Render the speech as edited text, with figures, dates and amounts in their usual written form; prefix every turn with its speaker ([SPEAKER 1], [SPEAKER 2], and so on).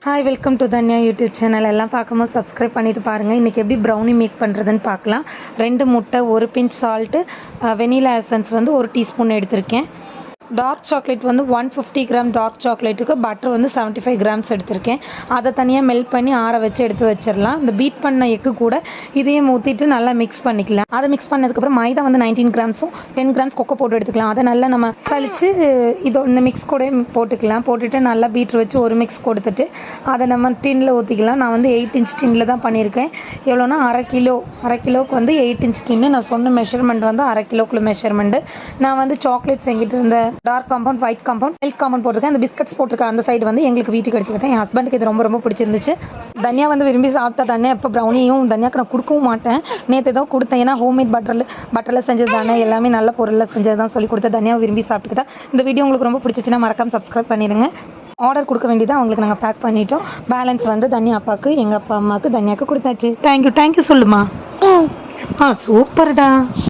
[SPEAKER 1] Hi welcome to Dhanya YouTube channel. எல்லாம் பார்க்கும்போது subscribe பண்ணிவிட்டு பாருங்கள். இன்றைக்கி எப்படி ப்ரௌனி மேக் பண்ணுறதுன்னு பார்க்கலாம். 2 முட்டை, 1 பிஞ்ச் சால்ட்டு, வெனிலா எசன்ஸ் வந்து 1 டீஸ்பூன் எடுத்திருக்கேன். டார்க் சாக்லேட் வந்து 150 கிராம் டார்க் சாக்லேட்டுக்கு பட்டர் வந்து 75 கிராம்ஸ் எடுத்திருக்கேன். அதை தனியாக மெல்ட் பண்ணி ஆற வச்சு எடுத்து வச்சிடலாம். இந்த பீட் பண்ண எக்கு கூட இதையும் ஊற்றிட்டு நல்லா மிக்ஸ் பண்ணிக்கலாம். அதை மிக்ஸ் பண்ணதுக்கப்புறம் மைதா வந்து 19 கிராம்ஸும் 10 கிராம்ஸ் கொக்கோ போட்டு எடுத்துக்கலாம். அதை நல்லா நம்ம சலித்து இந்த மிக்ஸ் கூட போட்டுக்கலாம். போட்டுட்டு நல்லா பீட்ரு வச்சு ஒரு மிக்ஸ் கொடுத்துட்டு அதை நம்ம டின்னில் ஊற்றிக்கலாம். நான் வந்து 8 இன்ச் டின்னில் தான் பண்ணியிருக்கேன். எவ்வளோனா அரை கிலோவுக்கு வந்து 8 இன்ச் டின்னு. நான் சொன்ன மெஷர்மெண்ட் வந்து அரை கிலோக்குள்ள மெஷர்மெண்ட்டு. நான் வந்து சாக்லேட் செஞ்சுட்டு இருந்த dark compound, white compound, milk compound போட்டிருக்கேன். அந்த பிஸ்கட்ஸ் போட்டிருக்கேன். அந்த சைடு வந்து எங்களுக்கு வீட்டுக்கு எடுத்துக்கிட்டேன். என் ஹஸ்பண்டுக்கு இது ரொம்ப பிடிச்சிருந்துச்சு. தனியா வந்து விரும்பி சாப்பிட்டா தானே. இப்போ ப்ரௌனியும் தனியாக்கு நான் கொடுக்கவும் மாட்டேன். நேற்று ஏதோ கொடுத்தேன். ஏன்னா ஹோம்மேட் பட்டரில் செஞ்சது தானே, எல்லாமே நல்ல பொருளில் செஞ்சது தான் சொல்லி கொடுத்தேன். தனியாக விரும்பி சாப்பிட்டுக்கிட்டா. இந்த வீடியோ உங்களுக்கு ரொம்ப பிடிச்சிச்சுன்னா மறக்காம சப்ஸ்கிரைப் பண்ணிடுங்க. ஆர்டர் கொடுக்க வேண்டியது அவங்களுக்கு நாங்கள் பேக் பண்ணிட்டோம். பேலன்ஸ் வந்து தனியா அப்பாவுக்கு, எங்கள் அப்பா அம்மாவுக்கு, தனியாவுக்கு கொடுத்தாச்சு. தேங்க்யூ சொல்லுமா. சூப்பர்டா.